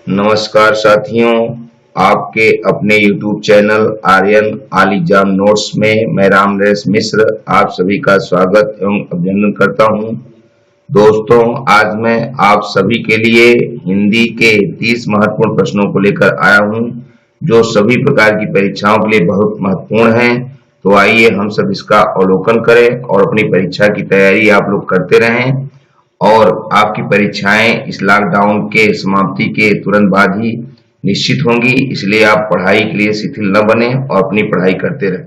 नमस्कार साथियों, आपके अपने YouTube चैनल आर्यन आलीजाम नोट्स में मैं राम नरेश मिश्र आप सभी का स्वागत एवं अभिनंदन करता हूं। दोस्तों, आज मैं आप सभी के लिए हिंदी के 30 महत्वपूर्ण प्रश्नों को लेकर आया हूं, जो सभी प्रकार की परीक्षाओं के लिए बहुत महत्वपूर्ण हैं। तो आइए हम सब इसका अवलोकन करें और अपनी परीक्षा की तैयारी आप लोग करते रहें। और आपकी परीक्षाएं इस लॉकडाउन के समाप्ति के तुरंत बाद ही निश्चित होंगी, इसलिए आप पढ़ाई के लिए शिथिल न बने और अपनी पढ़ाई करते रहें।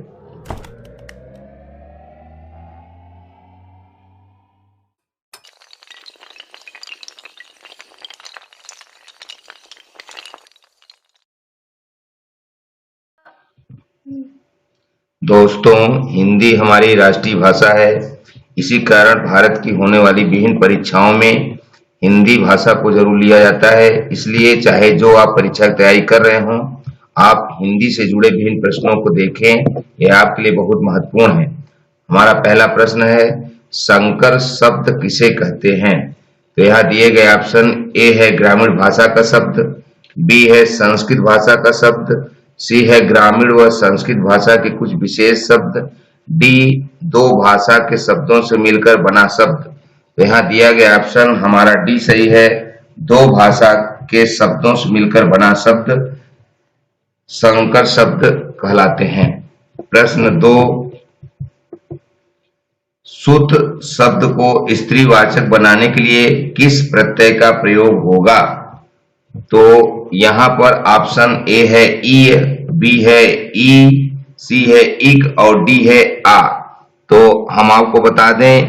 दोस्तों, हिंदी हमारी राष्ट्रीय भाषा है। इसी कारण भारत की होने वाली विभिन्न परीक्षाओं में हिंदी भाषा को जरूर लिया जाता है। इसलिए चाहे जो आप परीक्षा की तैयारी कर रहे हों, आप हिंदी से जुड़े विभिन्न प्रश्नों को देखें, यह आपके लिए बहुत महत्वपूर्ण है। हमारा पहला प्रश्न है, संकर शब्द किसे कहते हैं? तो यहाँ दिए गए ऑप्शन ए है ग्रामीण भाषा का शब्द, बी है संस्कृत भाषा का शब्द, सी है ग्रामीण व संस्कृत भाषा के कुछ विशेष शब्द, डी दो भाषा के शब्दों से मिलकर बना शब्द। तो यहाँ दिया गया ऑप्शन हमारा डी सही है, दो भाषा के शब्दों से मिलकर बना शब्द संकर शब्द कहलाते हैं। प्रश्न 2, सुत शब्द को स्त्रीवाचक बनाने के लिए किस प्रत्यय का प्रयोग होगा? तो यहाँ पर ऑप्शन ए है ई, बी है ई, सी है इक और डी है आ। तो हम आपको बता दें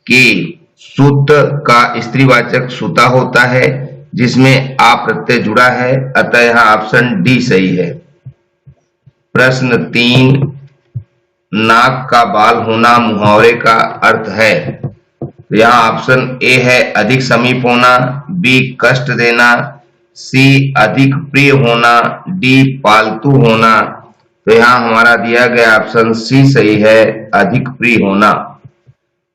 कि सुत का स्त्रीवाचक सुता होता है, जिसमें आ प्रत्यय जुड़ा है, अतः यहाँ ऑप्शन डी सही है। प्रश्न 3, नाक का बाल होना मुहावरे का अर्थ है? तो यहाँ ऑप्शन ए है अधिक समीप होना, बी कष्ट देना, सी अधिक प्रिय होना, डी पालतू होना। तो यहाँ हमारा दिया गया ऑप्शन सी सही है, अधिक प्रिय होना।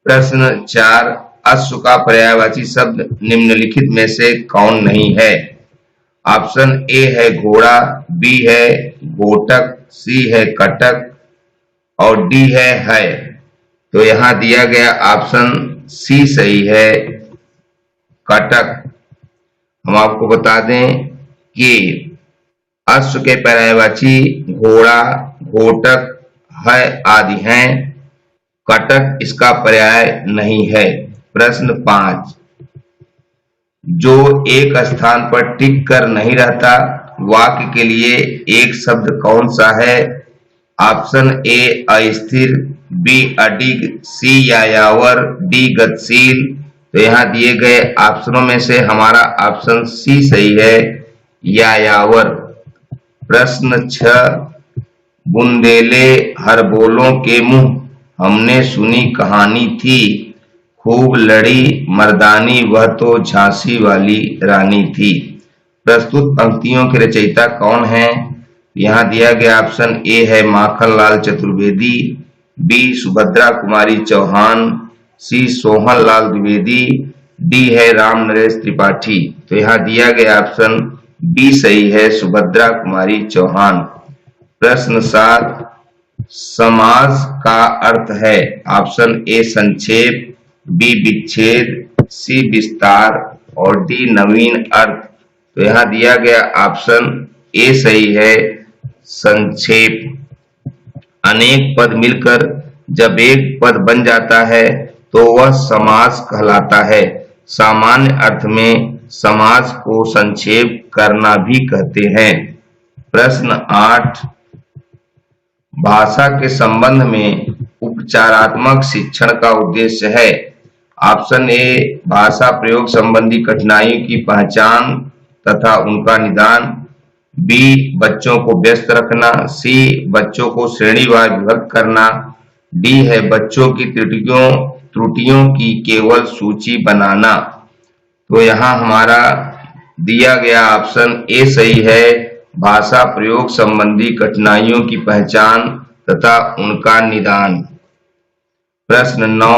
प्रश्न 4, अश्व का पर्यायवाची शब्द निम्नलिखित में से कौन नहीं है? ऑप्शन ए है घोड़ा, बी है घोटक, सी है कटक और डी है। तो यहाँ दिया गया ऑप्शन सी सही है, कटक। हम आपको बता दें कि अश्व के पर्यायवाची घोड़ा, घोटक, है आदि हैं, कटक इसका पर्याय नहीं है। प्रश्न 5, जो एक स्थान पर टिक कर नहीं रहता, वाक्य के लिए एक शब्द कौन सा है? ऑप्शन ए अस्थिर, बी अडिग, सी यायावर, डी गतिशील। तो यहाँ दिए गए ऑप्शनों में से हमारा ऑप्शन सी सही है, यायावर। प्रश्न 6, बुंदेले हरबोलों के मुंह हमने सुनी कहानी थी, खूब लड़ी मर्दानी वह तो झांसी वाली रानी थी। प्रस्तुत पंक्तियों के रचयिता कौन है? यहाँ दिया गया ऑप्शन ए है माखनलाल चतुर्वेदी, बी सुभद्रा कुमारी चौहान, सी सोहन लाल द्विवेदी, डी है राम नरेश त्रिपाठी। तो यहाँ दिया गया ऑप्शन बी सही है, सुभद्रा कुमारी चौहान। प्रश्न 7, समास का अर्थ है? ऑप्शन ए संक्षेप, बी विच्छेद, सी विस्तार और डी नवीन अर्थ। तो यहाँ दिया गया ऑप्शन ए सही है, संक्षेप। अनेक पद मिलकर जब एक पद बन जाता है तो वह समास कहलाता है। सामान्य अर्थ में समास को संक्षेप करना भी कहते हैं। प्रश्न 8, भाषा के संबंध में उपचारात्मक शिक्षण का उद्देश्य है? ऑप्शन ए भाषा प्रयोग संबंधी कठिनाइयों की पहचान तथा उनका निदान, बी बच्चों को व्यस्त रखना, सी बच्चों को श्रेणीवार विभक्त करना, डी है बच्चों की त्रुटियों की केवल सूची बनाना। तो यहाँ हमारा दिया गया ऑप्शन ए सही है, भाषा प्रयोग संबंधी कठिनाइयों की पहचान तथा उनका निदान। प्रश्न 9,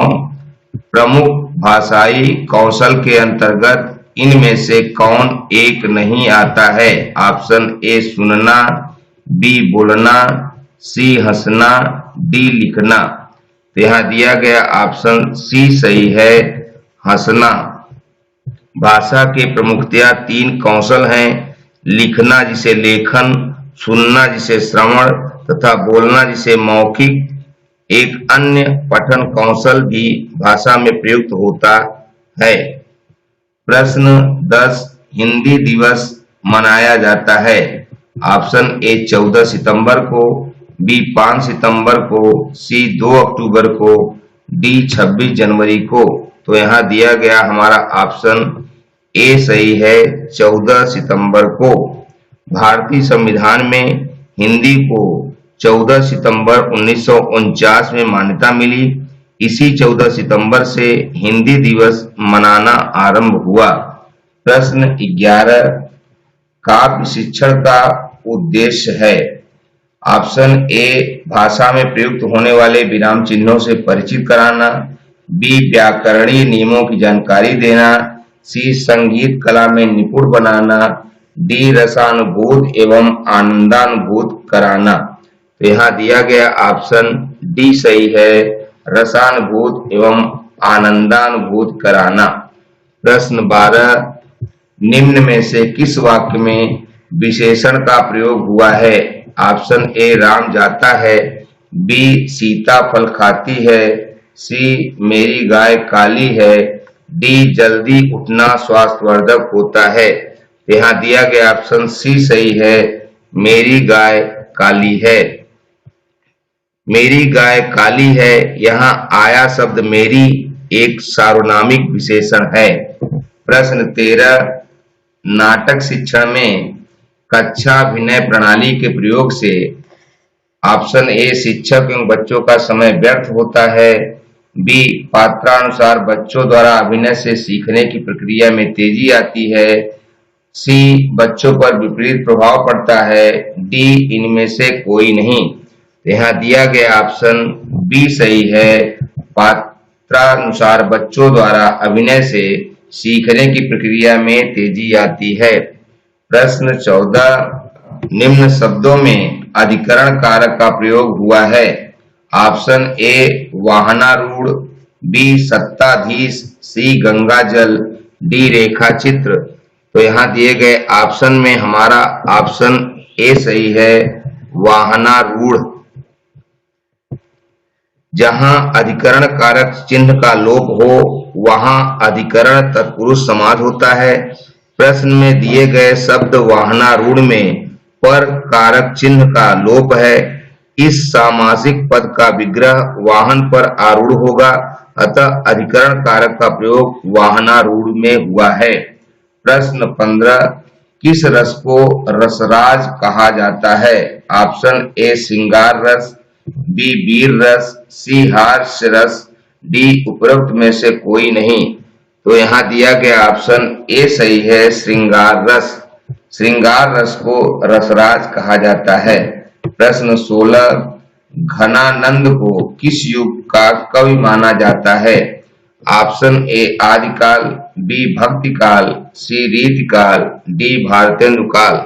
प्रमुख भाषाई कौशल के अंतर्गत इनमें से कौन एक नहीं आता है? ऑप्शन ए सुनना, बी बोलना, सी हंसना, डी लिखना। तो यहाँ दिया गया ऑप्शन सी सही है, हंसना। भाषा के प्रमुखतया 3 कौशल हैं, लिखना जिसे लेखन, सुनना जिसे श्रवण तथा बोलना जिसे मौखिक। एक अन्य पठन कौशल भी भाषा में प्रयुक्त होता है। प्रश्न 10 हिंदी दिवस मनाया जाता है। ऑप्शन ए 14 सितंबर को, बी 5 सितंबर को, सी 2 अक्टूबर को, डी 26 जनवरी को। तो यहाँ दिया गया हमारा ऑप्शन ए सही है, 14 सितंबर को। भारतीय संविधान में हिंदी को 14 सितंबर 1949 में मान्यता मिली। इसी 14 सितंबर से हिंदी दिवस मनाना आरंभ हुआ। प्रश्न 11 काव्य शिक्षण का उद्देश्य है। ऑप्शन ए भाषा में प्रयुक्त होने वाले विराम चिन्हों से परिचित कराना, बी व्याकरणीय नियमों की जानकारी देना, सी संगीत कला में निपुण बनाना, डी रसानुभूत एवं आनंदानुभूत कराना। तो यहाँ दिया गया ऑप्शन डी सही है, रसानुभूत एवं आनंदानुभूत कराना। प्रश्न 12 निम्न में से किस वाक्य में विशेषण का प्रयोग हुआ है? ऑप्शन ए राम जाता है, बी सीता फल खाती है, सी मेरी गाय काली है, डी जल्दी उठना स्वास्थ्यवर्धक होता है। यहाँ दिया गया ऑप्शन सी सही है, मेरी गाय काली है। मेरी गाय काली है, यहाँ आया शब्द मेरी एक सार्वनामिक विशेषण है। प्रश्न 13 नाटक शिक्षण में कक्षा अभिनय प्रणाली के प्रयोग से ऑप्शन ए शिक्षक एवं बच्चों का समय व्यर्थ होता है, बी पात्रानुसार बच्चों द्वारा अभिनय से सीखने की प्रक्रिया में तेजी आती है, सी बच्चों पर विपरीत प्रभाव पड़ता है, डी इनमें से कोई नहीं। यहाँ दिया गया ऑप्शन बी सही है, पात्रानुसार बच्चों द्वारा अभिनय से सीखने की प्रक्रिया में तेजी आती है। प्रश्न 14 निम्न शब्दों में अधिकरण कारक का प्रयोग हुआ है। ऑप्शन ए वाहनारूढ़, बी सत्ताधीश, सी गंगा जल, डी रेखा चित्र। तो यहाँ दिए गए ऑप्शन में हमारा ऑप्शन ए सही है, वाहनारूढ़। जहां अधिकरण कारक चिन्ह का लोप हो वहां अधिकरण तत्पुरुष समास होता है। प्रश्न में दिए गए शब्द वाहनारूढ़ में पर कारक चिन्ह का लोप है। इस सामासिक पद का विग्रह वाहन पर आरूढ़ होगा, अतः अधिकरण कारक का प्रयोग वाहनारूढ़ में हुआ है। प्रश्न 15 किस रस को रसराज कहा जाता है? ऑप्शन ए श्रृंगार रस, बी वीर रस, सी हास्य रस, डी उपरोक्त में से कोई नहीं। तो यहाँ दिया गया ऑप्शन ए सही है, श्रृंगार रस। श्रृंगार रस को रसराज कहा जाता है। प्रश्न 16 घनानंद को किस युग का कवि माना जाता है? ऑप्शन ए आदिकाल, बी भक्ति काल, सी रीतिकाल, डी भारतेंदु काल।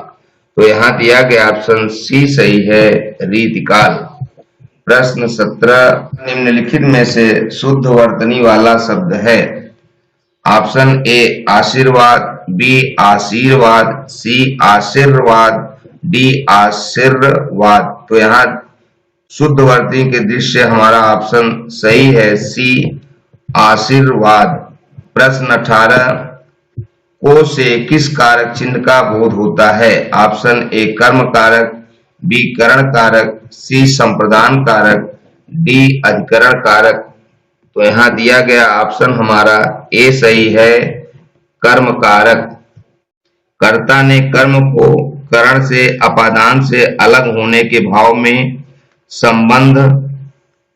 तो यहाँ दिया गया ऑप्शन सी सही है, रीतिकाल। प्रश्न 17 निम्नलिखित में से शुद्ध वर्तनी वाला शब्द है। ऑप्शन ए आशीर्वाद, बी आशीर्वाद, सी आशीर्वाद, डी आशीर्वाद। तो यहाँ शुद्ध वर्तनी के दृष्टि से हमारा ऑप्शन सही है, सी आशीर्वाद। प्रश्न 18 को से किस कारक चिन्ह का बोध होता है? ऑप्शन ए कर्म कारक, बी करण कारक, सी संप्रदान कारक, डी अधिकरण कारक। तो यहाँ दिया गया ऑप्शन हमारा ए सही है, कर्म कारक। कर्ता ने कर्म को करण से अपादान से अलग होने के भाव में संबंध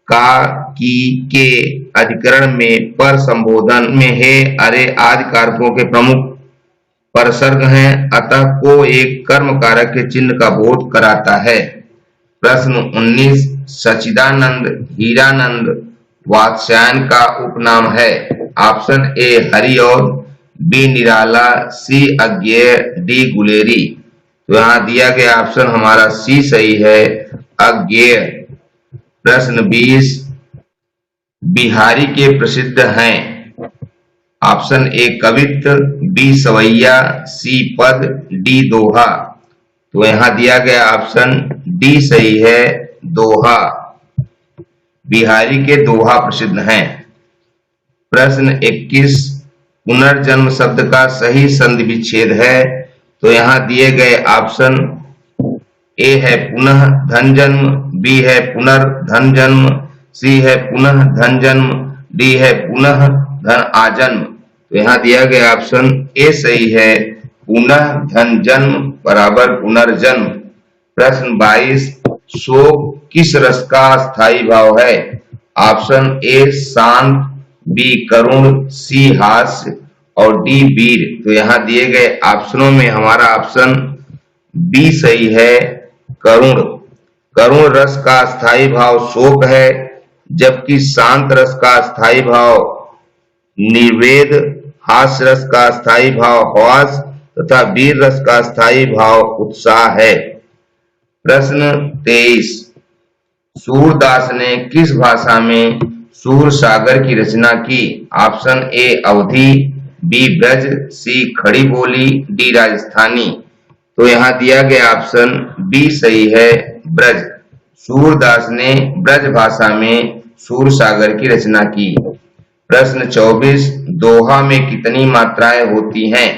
का की के अधिकरण में पर संबोधन में हे अरे आदि कारकों के प्रमुख परसर्ग हैं, अतः को एक कर्म कारक के चिन्ह का बोध कराता है। प्रश्न 19 सच्चिदानंद हीरानंद वात्स्यायन का उपनाम है। ऑप्शन ए हरि और बी निराला, सी अज्ञेय, डी गुलेरी। तो यहाँ दिया गया ऑप्शन हमारा सी सही है, अज्ञेय। प्रश्न 20, बिहारी के प्रसिद्ध हैं। ऑप्शन ए कवित्त, बी सवैया, सी पद, डी दोहा। तो यहाँ दिया गया ऑप्शन डी सही है, दोहा। बिहारी के दोहा प्रसिद्ध हैं। प्रश्न 21, पुनर्जन्म शब्द का सही संधि विच्छेद है। तो यहाँ दिए गए ऑप्शन ए है पुनः धन जन्म, बी है पुनर्धन जन्म, सी है पुनः धन जन्म, डी है पुनः धन आजन्म। तो यहाँ दिया गया ऑप्शन ए सही है, पुनः धन जन्म बराबर पुनर्जन्म। प्रश्न 22, शोक किस रस का स्थायी भाव है। ऑप्शन ए शांत, बी करुण, सी हास्य और डी वीर। तो यहाँ दिए गए ऑप्शनों में हमारा ऑप्शन बी सही है, करुण। करुण रस का स्थायी भाव शोक है, जबकि शांत रस का स्थायी भाव निर्वेद, हास्य रस का स्थायी भाव हौस तथा वीर रस का स्थायी भाव उत्साह है। प्रश्न 23, सूरदास ने किस भाषा में सूर सागर की रचना की। Option A Awadhi, B Braj, C Khari Boli, D Rajasthani. तो यहाँ दिया गया ऑप्शन बी सही है, ब्रज। सूरदास ने ब्रज भाषा में सूर सागर की रचना की। प्रश्न 24, दोहा में कितनी मात्राएं होती हैं।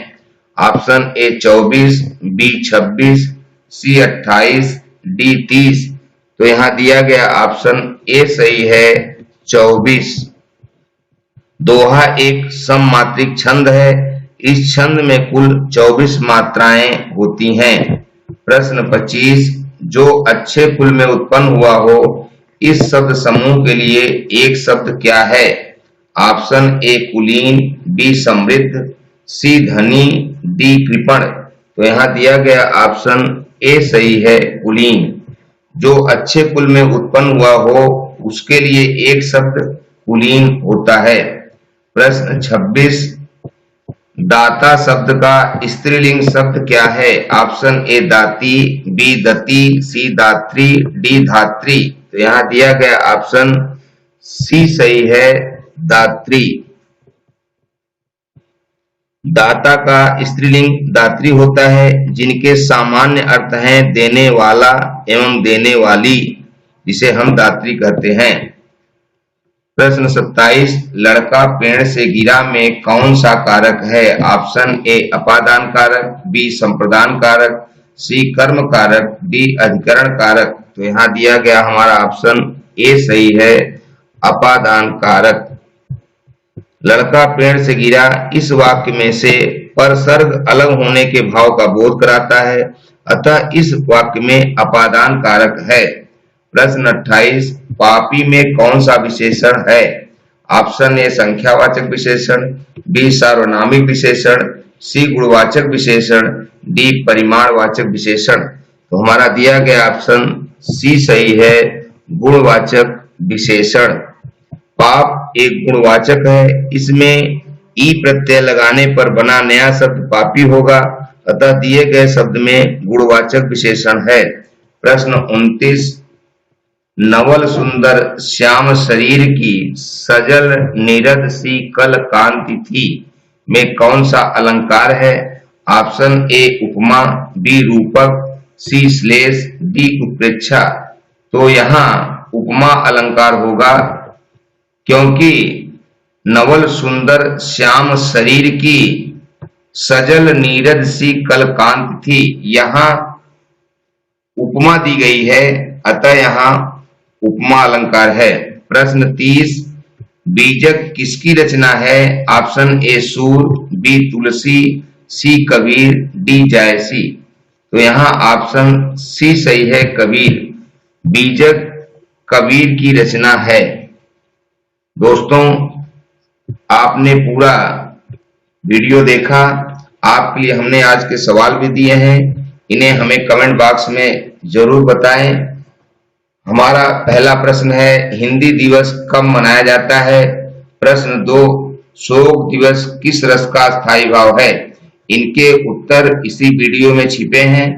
Option A 24, B 26, C 28, D 30। तो यहाँ दिया गया ऑप्शन ए सही है, 24। दोहा एक सममात्रिक छंद है। इस छंद में कुल 24 मात्राएं होती हैं। प्रश्न 25, जो अच्छे कुल में उत्पन्न हुआ हो, इस शब्द समूह के लिए एक शब्द क्या है। ऑप्शन ए कुलीन, बी समृद्ध, सी धनी, डी कृपण। तो यहाँ दिया गया ऑप्शन ए सही है, कुलीन। जो अच्छे कुल में उत्पन्न हुआ हो उसके लिए एक शब्द कुलीन होता है। प्रश्न 26, दाता शब्द का स्त्रीलिंग शब्द क्या है। ऑप्शन ए दाती, बी दती, सी दात्री, डी धात्री। तो यहाँ दिया गया ऑप्शन सी सही है, दात्री। दाता का स्त्रीलिंग दात्री होता है, जिनके सामान्य अर्थ हैं देने वाला एवं देने वाली, जिसे हम दात्री कहते हैं। प्रश्न 27, लड़का पेड़ से गिरा में कौन सा कारक है। ऑप्शन ए अपादान कारक, बी संप्रदान कारक, सी कर्म कारक, डी अधिकरण कारक। तो यहाँ दिया गया हमारा ऑप्शन ए सही है, अपादान कारक। लड़का पेड़ से गिरा इस वाक्य में से परसर्ग अलग होने के भाव का बोध कराता है, अतः इस वाक्य में अपादान कारक है। प्रश्न 28, पापी में कौन सा विशेषण है। ऑप्शन ए संख्यावाचक विशेषण, बी सार्वनामिक विशेषण, सी गुणवाचक विशेषण, डी परिमाणवाचक विशेषण। तो हमारा दिया गया ऑप्शन सी सही है, गुणवाचक विशेषण। पाप एक गुणवाचक है, इसमें ई प्रत्यय लगाने पर बना नया शब्द पापी होगा, अतः दिए गए शब्द में गुणवाचक विशेषण है। प्रश्न 29, नवल सुंदर श्याम शरीर की सजल नीरद सी कल कांति थी में कौन सा अलंकार है। ऑप्शन ए उपमा, बी रूपक, सी श्लेष, डी उत्प्रेक्षा। तो यहाँ उपमा अलंकार होगा, क्योंकि नवल सुंदर श्याम शरीर की सजल नीरद सी कल कांति थी, यहाँ उपमा दी गई है, अतः यहाँ उपमा अलंकार है। प्रश्न 30, बीजक किसकी रचना है। ऑप्शन ए सूर, बी तुलसी, सी कबीर, डी जायसी। तो यहाँ ऑप्शन सी सही है, कबीर। बीजक कबीर की रचना है। दोस्तों, आपने पूरा वीडियो देखा। आपके लिए हमने आज के सवाल भी दिए हैं, इन्हें हमें कमेंट बॉक्स में जरूर बताएं। हमारा पहला प्रश्न है, हिंदी दिवस कब मनाया जाता है। प्रश्न 2, शोक दिवस किस रस का स्थायी भाव है? इनके उत्तर इसी वीडियो में छिपे हैं।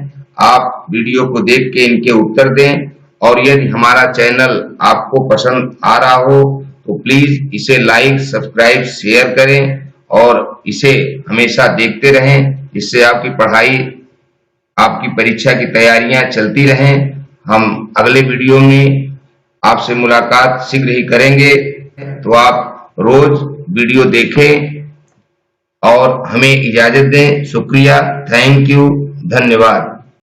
आप वीडियो को देख के इनके उत्तर दें और यदि हमारा चैनल आपको पसंद आ रहा हो तो प्लीज इसे लाइक, सब्सक्राइब, शेयर करें और इसे हमेशा देखते रहें, जिससे आपकी पढ़ाई, आपकी परीक्षा की तैयारियां चलती रहें। हम अगले वीडियो में आपसे मुलाकात शीघ्र ही करेंगे, तो आप रोज वीडियो देखें और हमें इजाजत दें। शुक्रिया, थैंक यू, धन्यवाद।